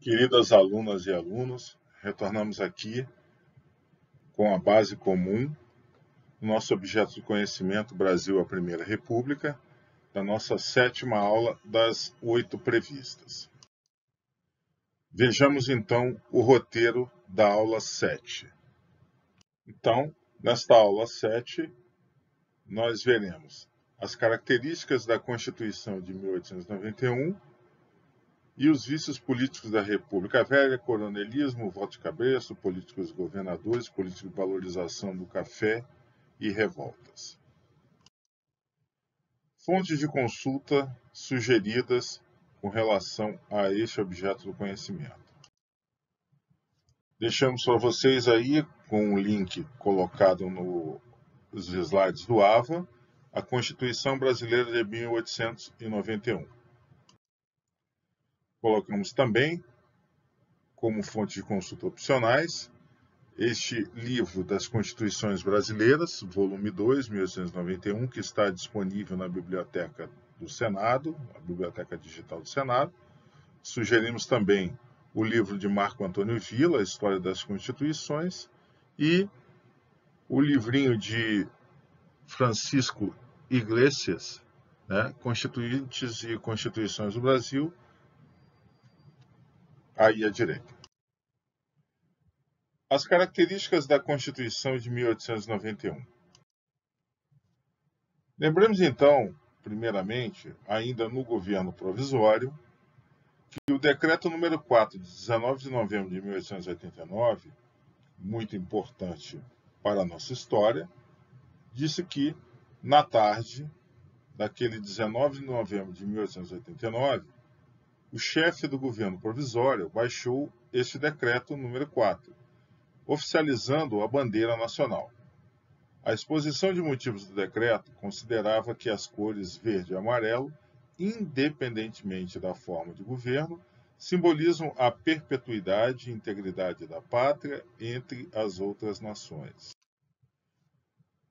Queridas alunas e alunos, retornamos aqui com a base comum, nosso objeto de conhecimento Brasil, a Primeira República, da nossa 7ª aula das 8 previstas. Vejamos então o roteiro da aula 7. Então, nesta aula 7, nós veremos as características da Constituição de 1891, e os vícios políticos da República Velha, coronelismo, voto de cabresto, políticos governadores, política de valorização do café e revoltas. Fontes de consulta sugeridas com relação a este objeto do conhecimento. Deixamos para vocês aí, com o link colocado nos slides do AVA, a Constituição Brasileira de 1891. Colocamos também, como fonte de consulta opcionais, este livro das Constituições Brasileiras, volume 2, 1891, que está disponível na Biblioteca do Senado, a Biblioteca Digital do Senado. Sugerimos também o livro de Marco Antônio Villa, a História das Constituições, e o livrinho de Francisco Iglesias, Constituintes e Constituições do Brasil, aí à direita. As características da Constituição de 1891. Lembremos então, primeiramente, ainda no governo provisório, que o decreto número 4, de 19 de novembro de 1889, muito importante para a nossa história, disse que, na tarde daquele 19 de novembro de 1889, o chefe do governo provisório baixou este decreto número 4, oficializando a bandeira nacional. A exposição de motivos do decreto considerava que as cores verde e amarelo, independentemente da forma de governo, simbolizam a perpetuidade e integridade da pátria entre as outras nações.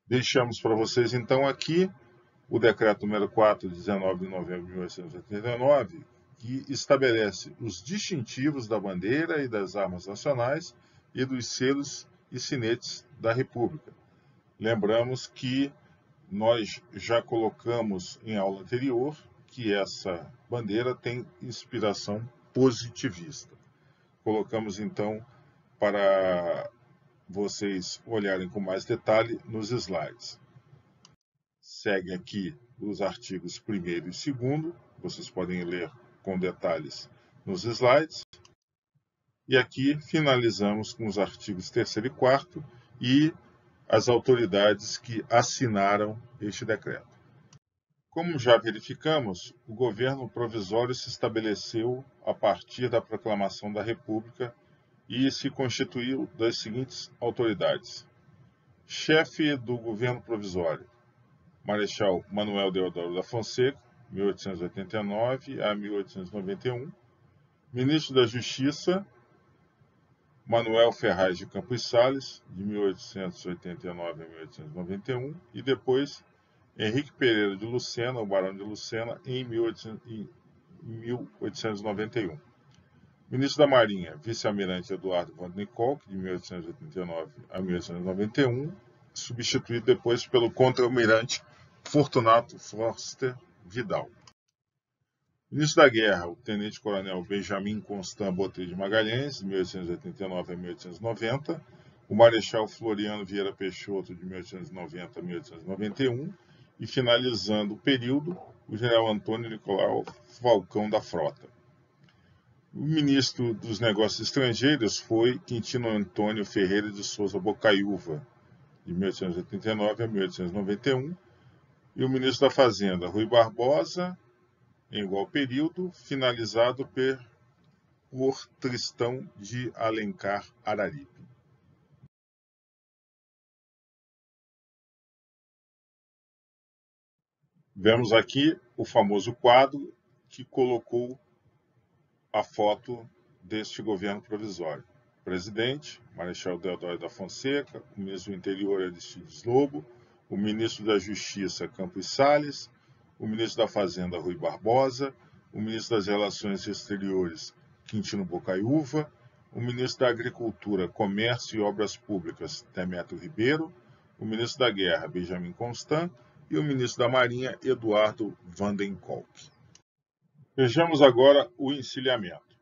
Deixamos para vocês então aqui o decreto número 4, de 19 de novembro de 1889, que estabelece os distintivos da bandeira e das armas nacionais e dos selos e sinetes da República. Lembramos que nós já colocamos em aula anterior que essa bandeira tem inspiração positivista. Colocamos então para vocês olharem com mais detalhe nos slides. Segue aqui os artigos 1º e 2º, vocês podem ler com detalhes nos slides. E aqui finalizamos com os artigos 3º e 4º e as autoridades que assinaram este decreto. Como já verificamos, o governo provisório se estabeleceu a partir da proclamação da República e se constituiu das seguintes autoridades. Chefe do governo provisório, Marechal Manuel Deodoro da Fonseca, 1889 a 1891. Ministro da Justiça, Manuel Ferraz de Campos Sales, de 1889 a 1891, e depois Henrique Pereira de Lucena, o Barão de Lucena, em 1891. Ministro da Marinha, Vice-Almirante Eduardo von Nicolque, de 1889 a 1891, substituído depois pelo Contra-Almirante Fortunato Forster Vidal. Ministro da Guerra, o Tenente-Coronel Benjamin Constant Botelho de Magalhães, de 1889 a 1890, o Marechal Floriano Vieira Peixoto, de 1890 a 1891, e finalizando o período, o General Antônio Nicolau Falcão da Frota. O Ministro dos Negócios Estrangeiros foi Quintino Antônio Ferreira de Souza Bocaiúva, de 1889 a 1891, e o Ministro da Fazenda, Rui Barbosa, em igual período, finalizado por Tristão de Alencar Araripe. Vemos aqui o famoso quadro que colocou a foto deste governo provisório. O presidente, Marechal Deodoro da Fonseca, o ministro do Interior, Aristides Lobo, o ministro da Justiça, Campos Sales, o ministro da Fazenda, Rui Barbosa, o ministro das Relações Exteriores, Quintino Bocaiúva, o ministro da Agricultura, Comércio e Obras Públicas, Demétrio Ribeiro, o ministro da Guerra, Benjamin Constant, e o ministro da Marinha, Eduardo Vandenkolk. Vejamos agora o encilhamento.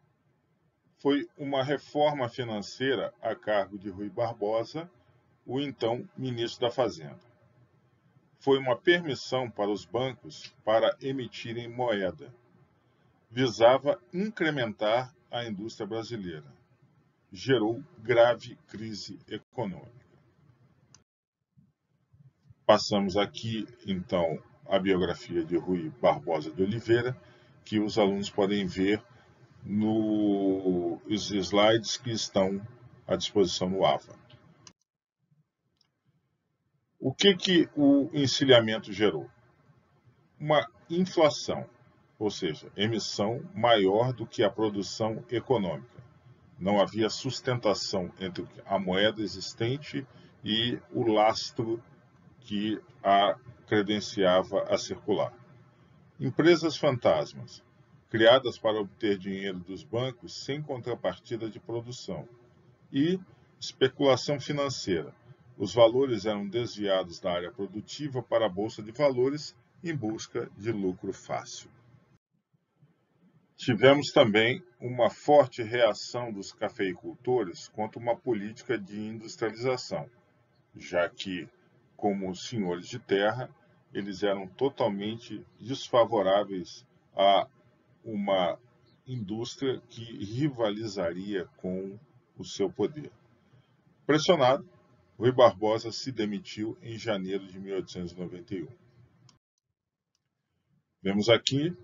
Foi uma reforma financeira a cargo de Rui Barbosa, o então ministro da Fazenda. Foi uma permissão para os bancos para emitirem moeda. Visava incrementar a indústria brasileira. Gerou grave crise econômica. Passamos aqui, então, a biografia de Rui Barbosa de Oliveira, que os alunos podem ver nos slides que estão à disposição no AVA. O que o encilhamento gerou? Uma inflação, ou seja, emissão maior do que a produção econômica. Não havia sustentação entre a moeda existente e o lastro que a credenciava a circular. Empresas fantasmas, criadas para obter dinheiro dos bancos sem contrapartida de produção. E especulação financeira. Os valores eram desviados da área produtiva para a Bolsa de Valores em busca de lucro fácil. Tivemos também uma forte reação dos cafeicultores contra uma política de industrialização, já que, como senhores de terra, eles eram totalmente desfavoráveis a uma indústria que rivalizaria com o seu poder. Pressionado, Rui Barbosa se demitiu em janeiro de 1891. Vemos aqui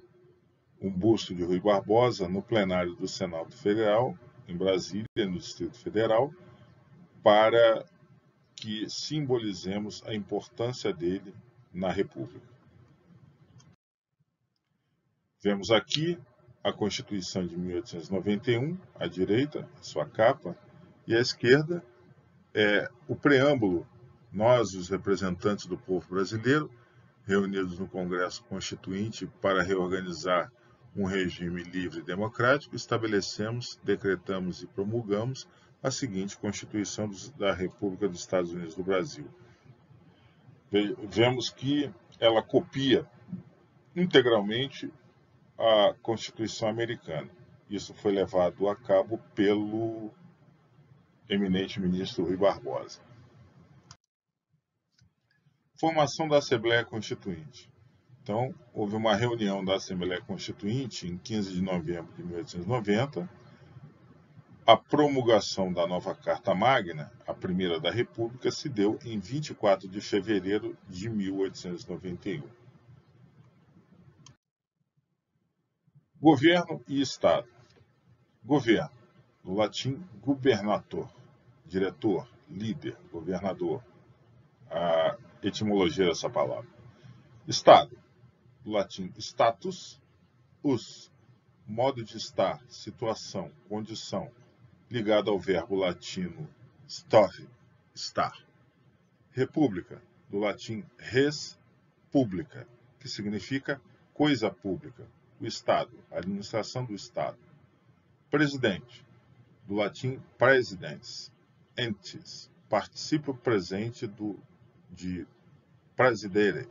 um busto de Rui Barbosa no plenário do Senado Federal, em Brasília, no Distrito Federal, para que simbolizemos a importância dele na República. Vemos aqui a Constituição de 1891, à direita, a sua capa, e à esquerda é o preâmbulo. Nós, os representantes do povo brasileiro, reunidos no Congresso Constituinte para reorganizar um regime livre e democrático, estabelecemos, decretamos e promulgamos a seguinte Constituição da República dos Estados Unidos do Brasil. Vemos que ela copia integralmente a Constituição americana. Isso foi levado a cabo pelo eminente ministro Rui Barbosa. Formação da Assembleia Constituinte. Então, houve uma reunião da Assembleia Constituinte em 15 de novembro de 1890. A promulgação da nova Carta Magna, a primeira da República, se deu em 24 de fevereiro de 1891. Governo e Estado. Governo, do latim gubernator, diretor, líder, governador, a etimologia dessa palavra. Estado, do latim status, us, modo de estar, situação, condição, ligado ao verbo latino stare, estar. República, do latim res publica, que significa coisa pública, o Estado, a administração do Estado. Presidente, do latim praesidens, entes, particípio presente de prasidere,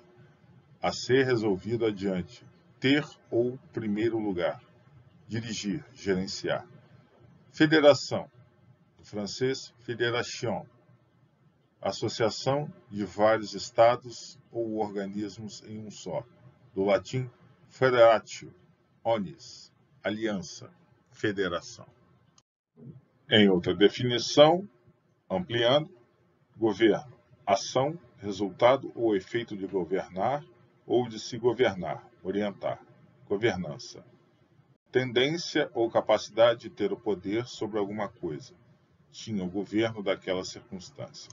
a ser resolvido adiante, ter ou primeiro lugar, dirigir, gerenciar. Federação, do francês fédération, associação de vários estados ou organismos em um só, do latim federatio, onis, aliança, federação. Em outra definição, ampliando, governo, ação, resultado ou efeito de governar ou de se governar, orientar, governança. Tendência ou capacidade de ter o poder sobre alguma coisa. Tinha o governo daquela circunstância.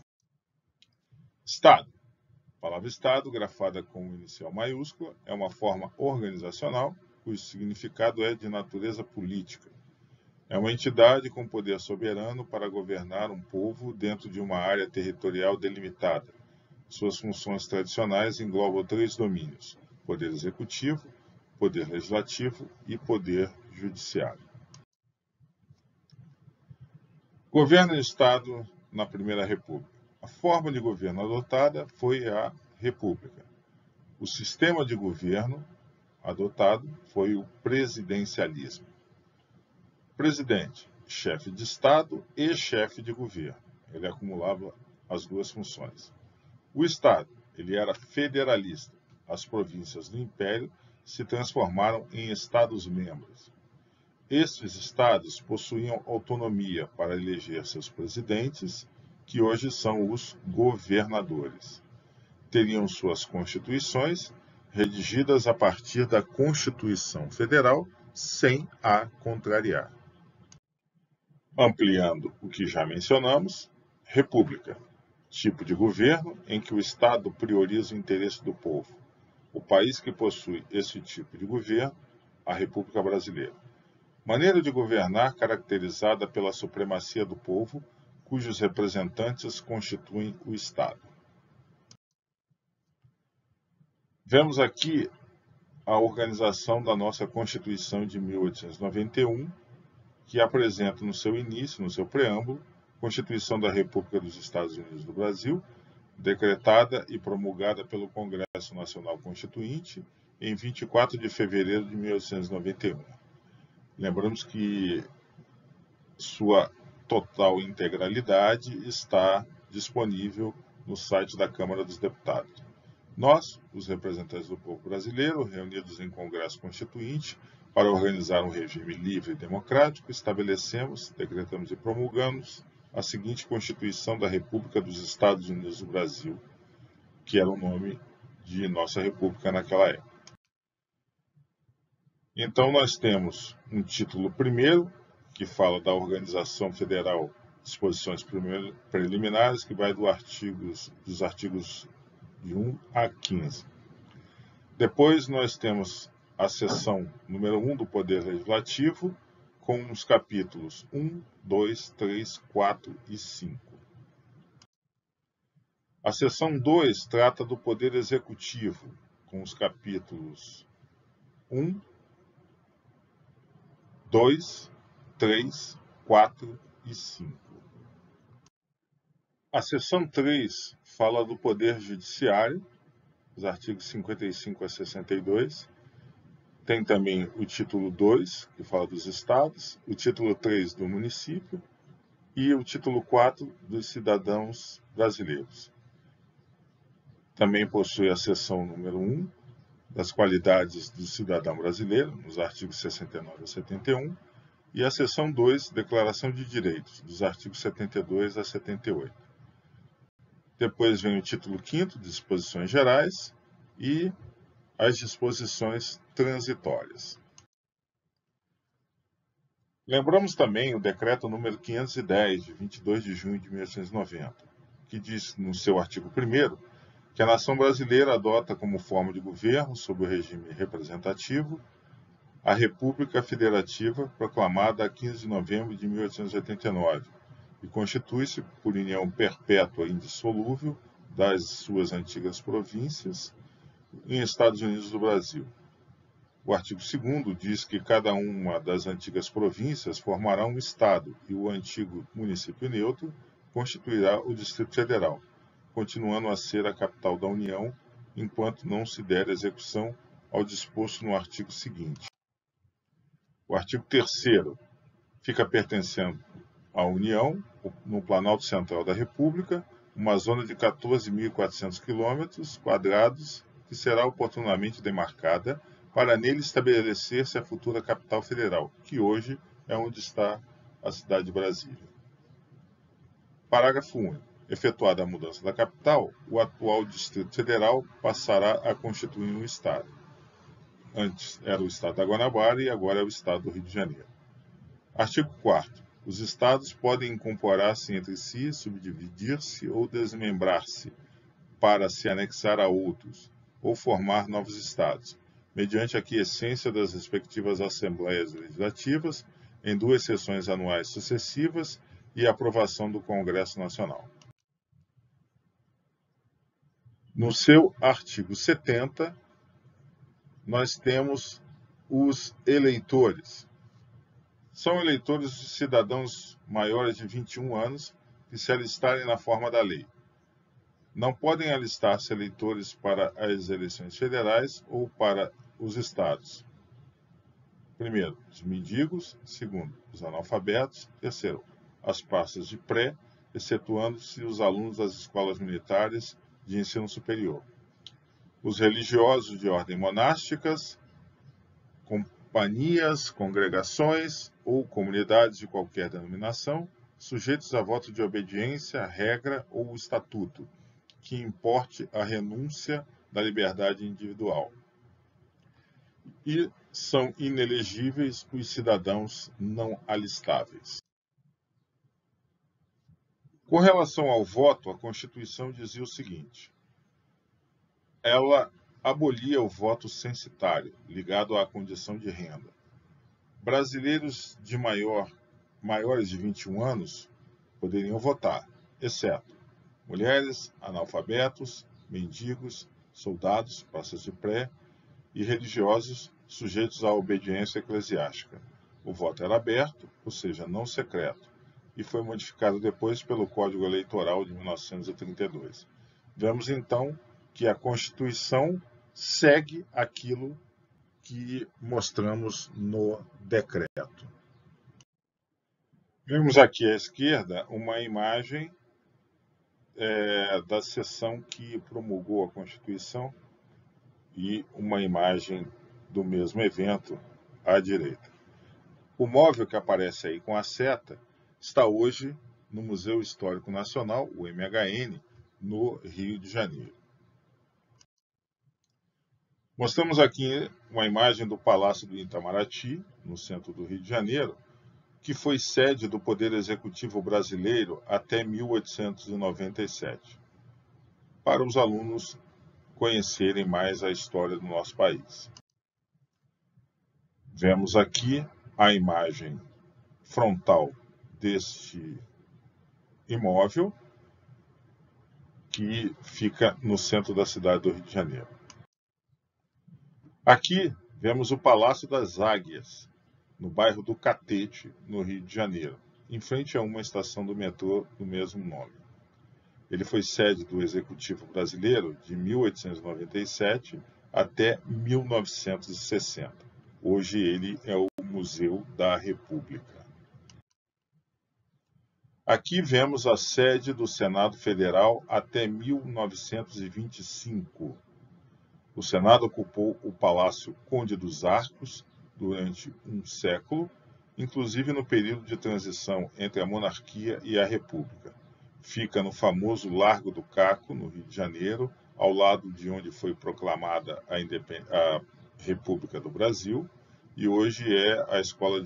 Estado. A palavra Estado, grafada com inicial maiúscula, é uma forma organizacional cujo significado é de natureza política. É uma entidade com poder soberano para governar um povo dentro de uma área territorial delimitada. Suas funções tradicionais englobam 3 domínios: poder executivo, poder legislativo e poder judiciário. Governo do Estado na Primeira República. A forma de governo adotada foi a República. O sistema de governo adotado foi o presidencialismo. Presidente, chefe de Estado e chefe de governo. Ele acumulava as duas funções. O Estado, ele era federalista. As províncias do Império se transformaram em Estados-membros. Estes estados possuíam autonomia para eleger seus presidentes, que hoje são os governadores. Teriam suas constituições redigidas a partir da Constituição Federal, sem a contrariar. Ampliando o que já mencionamos, República, tipo de governo em que o Estado prioriza o interesse do povo. O país que possui esse tipo de governo, a República Brasileira. Maneira de governar caracterizada pela supremacia do povo, cujos representantes constituem o Estado. Vemos aqui a organização da nossa Constituição de 1891, que apresenta no seu início, no seu preâmbulo, Constituição da República dos Estados Unidos do Brasil, decretada e promulgada pelo Congresso Nacional Constituinte em 24 de fevereiro de 1891. Lembramos que sua total integralidade está disponível no site da Câmara dos Deputados. Nós, os representantes do povo brasileiro, reunidos em Congresso Constituinte, para organizar um regime livre e democrático, estabelecemos, decretamos e promulgamos a seguinte Constituição da República dos Estados Unidos do Brasil, que era o nome de nossa república naquela época. Então, nós temos um título primeiro, que fala da Organização Federal, disposições preliminares, que vai dos artigos de 1 a 15. Depois, nós temos a seção número 1 do Poder Legislativo, com os capítulos 1, 2, 3, 4 e 5. A seção 2 trata do Poder Executivo, com os capítulos 1, 2, 3, 4 e 5. A seção 3 fala do Poder Judiciário, os artigos 55 a 62. Tem também o título 2, que fala dos estados, o título 3 do município e o título 4 dos cidadãos brasileiros. Também possui a seção número 1, das qualidades do cidadão brasileiro, nos artigos 69 a 71, e a seção 2, Declaração de Direitos, dos artigos 72 a 78. Depois vem o título 5º, Disposições Gerais, e as disposições transitórias. Lembramos também o Decreto número 510, de 22 de junho de 1890, que diz no seu artigo 1º que a nação brasileira adota como forma de governo, sob o regime representativo, a República Federativa proclamada a 15 de novembro de 1889 e constitui-se por união perpétua e indissolúvel das suas antigas províncias em Estados Unidos do Brasil. O artigo 2º diz que cada uma das antigas províncias formará um estado e o antigo município neutro constituirá o Distrito Federal, continuando a ser a capital da União, enquanto não se der execução ao disposto no artigo seguinte. O artigo 3º fica pertencendo à União, no Planalto Central da República, uma zona de 14.400 km², que será oportunamente demarcada para nele estabelecer-se a futura capital federal, que hoje é onde está a cidade de Brasília. Parágrafo único. Efetuada a mudança da capital, o atual Distrito Federal passará a constituir um Estado. Antes era o Estado da Guanabara e agora é o Estado do Rio de Janeiro. Artigo 4º. Os Estados podem incorporar-se entre si, subdividir-se ou desmembrar-se para se anexar a outros, ou formar novos Estados, mediante a aquiescência das respectivas Assembleias Legislativas, em 2 sessões anuais sucessivas e aprovação do Congresso Nacional. No seu artigo 70, nós temos os eleitores. São eleitores de cidadãos maiores de 21 anos que se alistarem na forma da lei. Não podem alistar-se eleitores para as eleições federais ou para os estados. Primeiro, os mendigos. Segundo, os analfabetos. Terceiro, as praças de pré, excetuando-se os alunos das escolas militares de ensino superior. Os religiosos de ordem monásticas, companhias, congregações ou comunidades de qualquer denominação, sujeitos a voto de obediência, regra ou estatuto, que importe a renúncia da liberdade individual. E são inelegíveis os cidadãos não alistáveis. Com relação ao voto, a Constituição dizia o seguinte: ela abolia o voto censitário, ligado à condição de renda. Brasileiros de maiores de 21 anos poderiam votar, exceto mulheres, analfabetos, mendigos, soldados, praças de pré e religiosos sujeitos à obediência eclesiástica. O voto era aberto, ou seja, não secreto, e foi modificado depois pelo Código Eleitoral de 1932. Vemos então que a Constituição segue aquilo que mostramos no decreto. Vemos aqui à esquerda uma imagem da sessão que promulgou a Constituição e uma imagem do mesmo evento à direita. O móvel que aparece aí com a seta está hoje no Museu Histórico Nacional, o MHN, no Rio de Janeiro. Mostramos aqui uma imagem do Palácio do Itamaraty, no centro do Rio de Janeiro, que foi sede do Poder Executivo brasileiro até 1897, para os alunos conhecerem mais a história do nosso país. Vemos aqui a imagem frontal deste imóvel, que fica no centro da cidade do Rio de Janeiro. Aqui vemos o Palácio das Águias, no bairro do Catete, no Rio de Janeiro, em frente a uma estação do metrô do mesmo nome. Ele foi sede do Executivo brasileiro de 1897 até 1960. Hoje ele é o Museu da República. Aqui vemos a sede do Senado Federal até 1925. O Senado ocupou o Palácio Conde dos Arcos durante um século, inclusive no período de transição entre a monarquia e a república. Fica no famoso Largo do Caco, no Rio de Janeiro, ao lado de onde foi proclamada a República do Brasil, e hoje é a Escola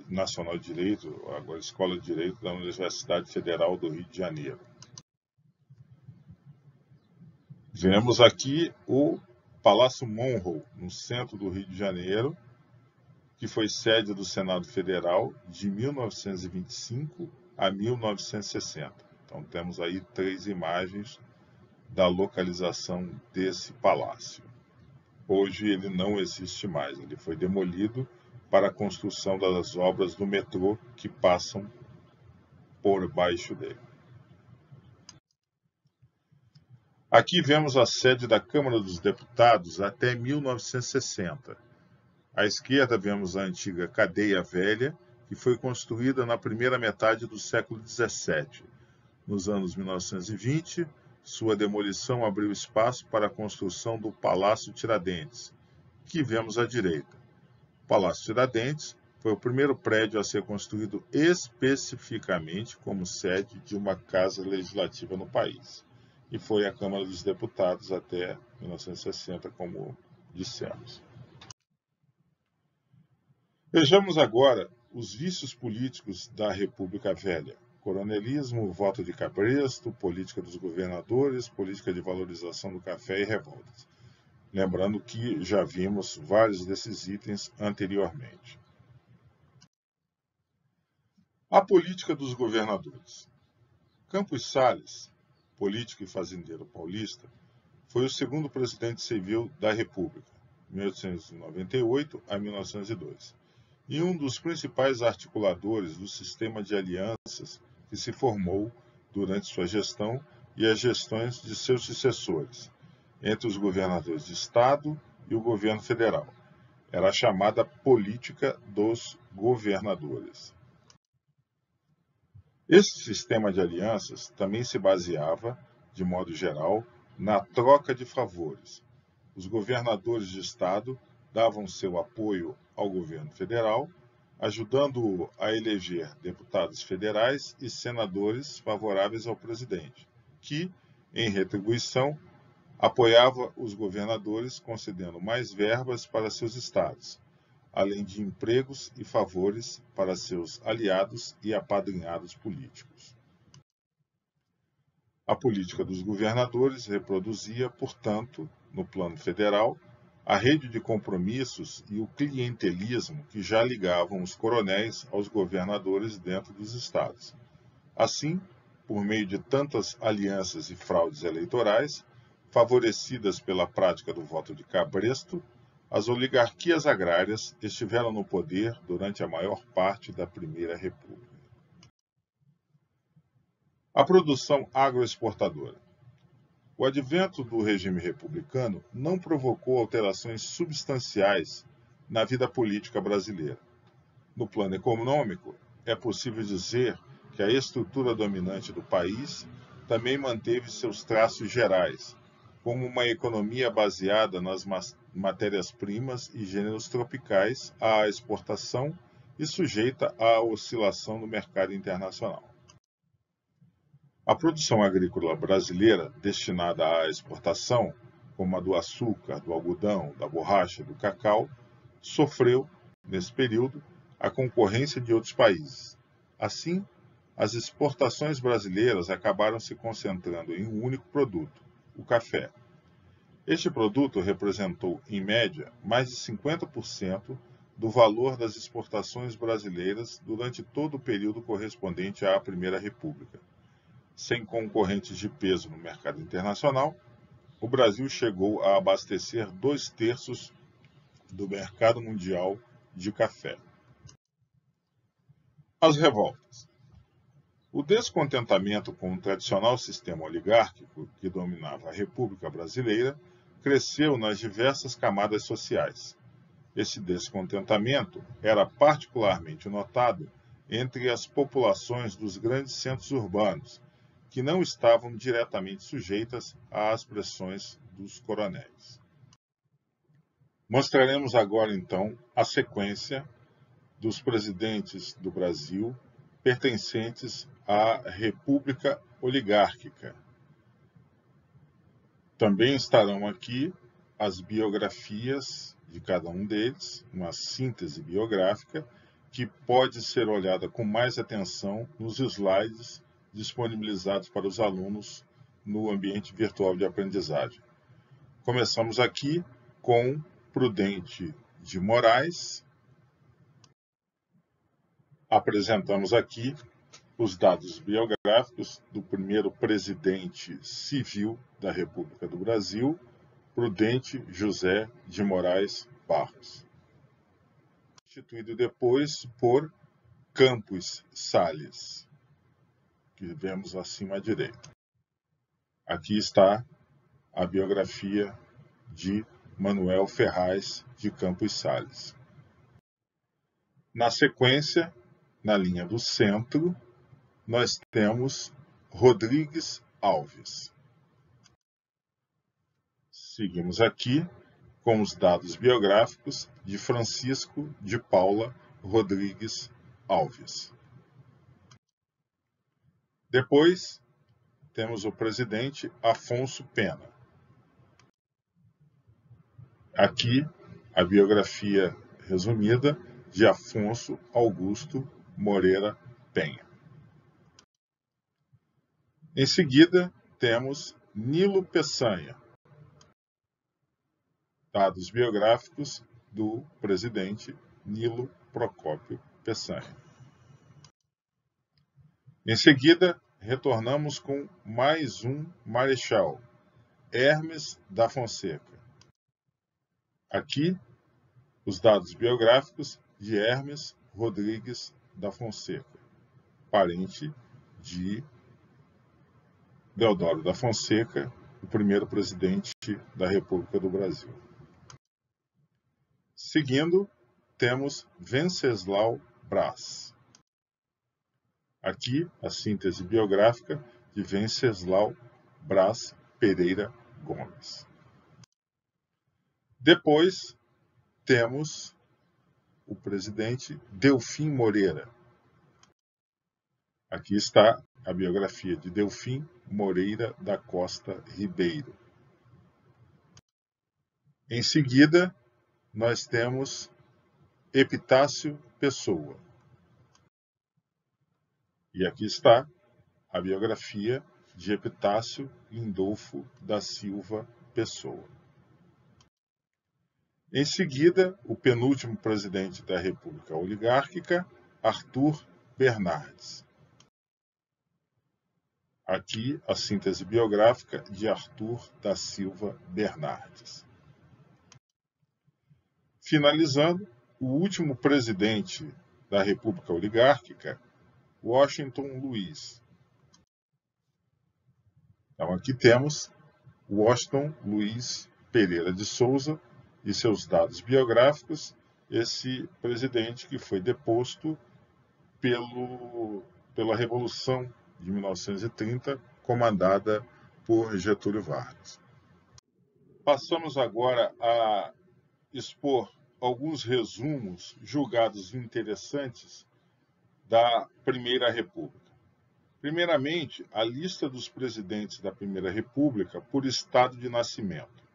Nacional de Direito, agora Escola de Direito da Universidade Federal do Rio de Janeiro. Vemos aqui o Palácio Monroe, no centro do Rio de Janeiro, que foi sede do Senado Federal de 1925 a 1960. Então temos aí 3 imagens da localização desse palácio. Hoje ele não existe mais, ele foi demolido para a construção das obras do metrô que passam por baixo dele. Aqui vemos a sede da Câmara dos Deputados até 1960. À esquerda vemos a antiga Cadeia Velha, que foi construída na primeira metade do século XVII. Nos anos 1920, sua demolição abriu espaço para a construção do Palácio Tiradentes, que vemos à direita. O Palácio Tiradentes foi o primeiro prédio a ser construído especificamente como sede de uma casa legislativa no país, e foi a Câmara dos Deputados até 1960, como dissemos. Vejamos agora os vícios políticos da República Velha: coronelismo, voto de cabresto, política dos governadores, política de valorização do café e revoltas. Lembrando que já vimos vários desses itens anteriormente. A política dos governadores. Campos Salles, político e fazendeiro paulista, foi o segundo presidente civil da República, 1898 a 1902. e um dos principais articuladores do sistema de alianças que se formou durante sua gestão e as gestões de seus sucessores, entre os governadores de Estado e o governo federal. Era a chamada política dos governadores. Este sistema de alianças também se baseava, de modo geral, na troca de favores. Os governadores de Estado davam seu apoio ao governo federal, ajudando-o a eleger deputados federais e senadores favoráveis ao presidente, que, em retribuição, apoiava os governadores concedendo mais verbas para seus estados, além de empregos e favores para seus aliados e apadrinhados políticos. A política dos governadores reproduzia, portanto, no plano federal, a rede de compromissos e o clientelismo que já ligavam os coronéis aos governadores dentro dos estados. Assim, por meio de tantas alianças e fraudes eleitorais, favorecidas pela prática do voto de cabresto, as oligarquias agrárias estiveram no poder durante a maior parte da Primeira República. A produção agroexportadora. O advento do regime republicano não provocou alterações substanciais na vida política brasileira. No plano econômico, é possível dizer que a estrutura dominante do país também manteve seus traços gerais, como uma economia baseada nas matérias-primas e gêneros tropicais à exportação e sujeita à oscilação no mercado internacional. A produção agrícola brasileira destinada à exportação, como a do açúcar, do algodão, da borracha e do cacau, sofreu, nesse período, a concorrência de outros países. Assim, as exportações brasileiras acabaram se concentrando em um único produto, o café. Este produto representou, em média, mais de 50% do valor das exportações brasileiras durante todo o período correspondente à Primeira República. Sem concorrentes de peso no mercado internacional, o Brasil chegou a abastecer 2/3 do mercado mundial de café. As revoltas. O descontentamento com o tradicional sistema oligárquico que dominava a República Brasileira cresceu nas diversas camadas sociais. Esse descontentamento era particularmente notado entre as populações dos grandes centros urbanos, que não estavam diretamente sujeitas às pressões dos coronéis. Mostraremos agora, então, a sequência dos presidentes do Brasil pertencentes à República Oligárquica. Também estarão aqui as biografias de cada um deles, uma síntese biográfica que pode ser olhada com mais atenção nos slides disponibilizados para os alunos no ambiente virtual de aprendizagem. Começamos aqui com Prudente de Moraes. Apresentamos aqui os dados biográficos do primeiro presidente civil da República do Brasil, Prudente José de Moraes Barros, substituído depois por Campos Salles, que vemos acima à direita. Aqui está a biografia de Manuel Ferraz de Campos Salles. Na sequência, na linha do centro, nós temos Rodrigues Alves. Seguimos aqui com os dados biográficos de Francisco de Paula Rodrigues Alves. Depois, temos o presidente Afonso Pena. Aqui, a biografia resumida de Afonso Augusto Moreira Penha. Em seguida, temos Nilo Peçanha. Dados biográficos do presidente Nilo Procópio Peçanha. Em seguida, retornamos com mais um marechal, Hermes da Fonseca. Aqui, os dados biográficos de Hermes Rodrigues da Fonseca, parente de Deodoro da Fonseca, o primeiro presidente da República do Brasil. Seguindo, temos Venceslau Braz. Aqui, a síntese biográfica de Venceslau Braz Pereira Gomes. Depois, temos o presidente Delfim Moreira. Aqui está a biografia de Delfim Moreira da Costa Ribeiro. Em seguida, nós temos Epitácio Pessoa. E aqui está a biografia de Epitácio Lindolfo da Silva Pessoa. Em seguida, o penúltimo presidente da República Oligárquica, Arthur Bernardes. Aqui a síntese biográfica de Arthur da Silva Bernardes. Finalizando, o último presidente da República Oligárquica, Washington Luiz. Então aqui temos Washington Luiz Pereira de Souza e seus dados biográficos, esse presidente que foi deposto pela Revolução de 1930, comandada por Getúlio Vargas. Passamos agora a expor alguns resumos julgados interessantes da Primeira República. Primeiramente, a lista dos presidentes da Primeira República por estado de nascimento.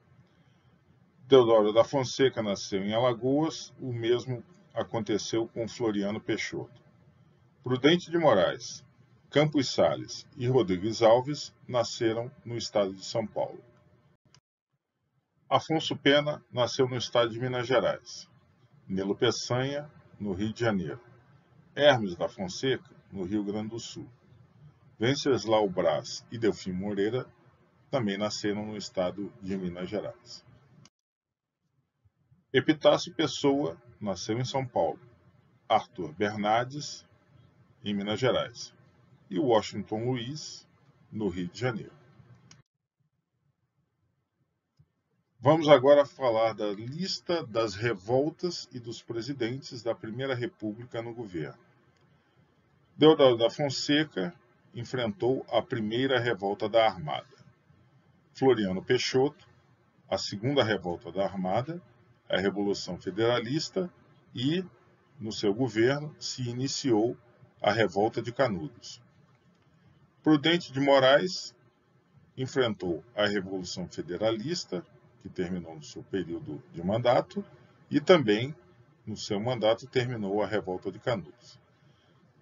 Deodoro da Fonseca nasceu em Alagoas, o mesmo aconteceu com Floriano Peixoto. Prudente de Moraes, Campos Sales e Rodrigues Alves nasceram no estado de São Paulo. Afonso Pena nasceu no estado de Minas Gerais. Nilo Peçanha, no Rio de Janeiro. Hermes da Fonseca, no Rio Grande do Sul. Venceslau Braz e Delfim Moreira também nasceram no estado de Minas Gerais. Epitácio Pessoa nasceu em São Paulo. Arthur Bernardes, em Minas Gerais. E Washington Luiz, no Rio de Janeiro. Vamos agora falar da lista das revoltas e dos presidentes da Primeira República no governo. Deodoro da Fonseca enfrentou a primeira revolta da Armada. Floriano Peixoto, a segunda revolta da Armada, a Revolução Federalista e, no seu governo, se iniciou a Revolta de Canudos. Prudente de Moraes enfrentou a Revolução Federalista, que terminou no seu período de mandato, e também, no seu mandato, terminou a Revolta de Canudos.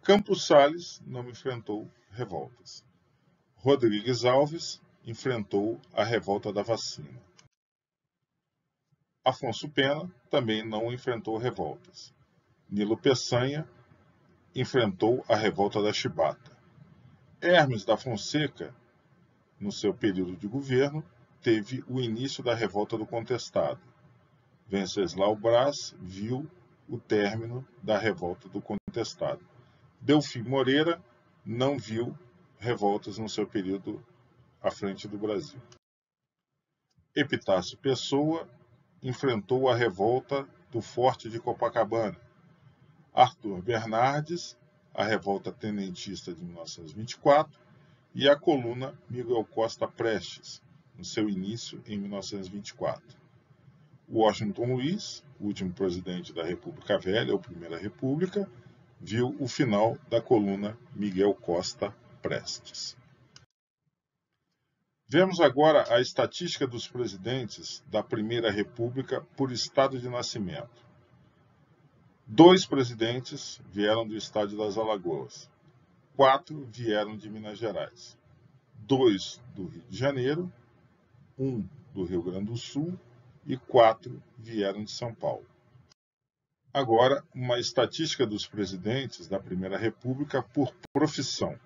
Campos Sales não enfrentou revoltas. Rodrigues Alves enfrentou a Revolta da Vacina. Afonso Pena também não enfrentou revoltas. Nilo Peçanha enfrentou a Revolta da Chibata. Hermes da Fonseca, no seu período de governo, teve o início da Revolta do Contestado. Venceslau Braz viu o término da Revolta do Contestado. Delfim Moreira não viu revoltas no seu período à frente do Brasil. Epitácio Pessoa enfrentou a revolta do Forte de Copacabana. Arthur Bernardes, a revolta tenentista de 1924, e a coluna Miguel Costa Prestes, no seu início em 1924. Washington Luiz, o último presidente da República Velha, ou Primeira República, viu o final da coluna Miguel Costa Prestes. Vemos agora a estatística dos presidentes da Primeira República por estado de nascimento. 2 presidentes vieram do estado das Alagoas. 4 vieram de Minas Gerais. 2 do Rio de Janeiro, 1 do Rio Grande do Sul e 4 vieram de São Paulo. Agora, uma estatística dos presidentes da Primeira República por profissão.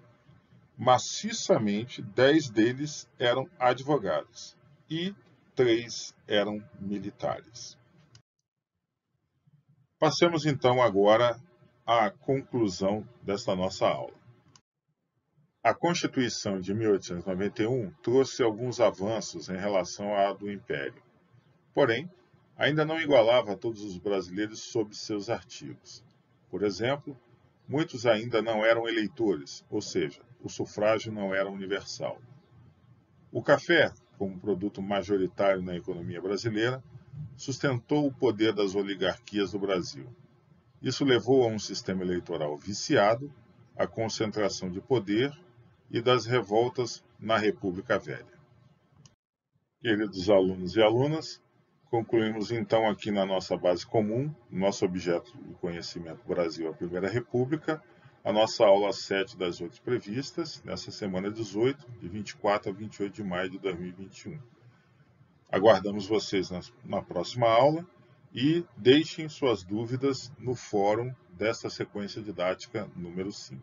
Maciçamente, 10 deles eram advogados e 3 eram militares. Passemos então agora à conclusão desta nossa aula. A Constituição de 1891 trouxe alguns avanços em relação à do Império. Porém, ainda não igualava todos os brasileiros sob seus artigos. Por exemplo, muitos ainda não eram eleitores, ou seja, o sufrágio não era universal. O café, como produto majoritário na economia brasileira, sustentou o poder das oligarquias do Brasil. Isso levou a um sistema eleitoral viciado, à concentração de poder e das revoltas na República Velha. Queridos alunos e alunas, concluímos então aqui na nossa base comum, nosso objeto de conhecimento Brasil, a Primeira República, a nossa aula 7 das 8 previstas, nessa semana 18, de 24 a 28 de maio de 2021. Aguardamos vocês na próxima aula e deixem suas dúvidas no fórum desta sequência didática número 5.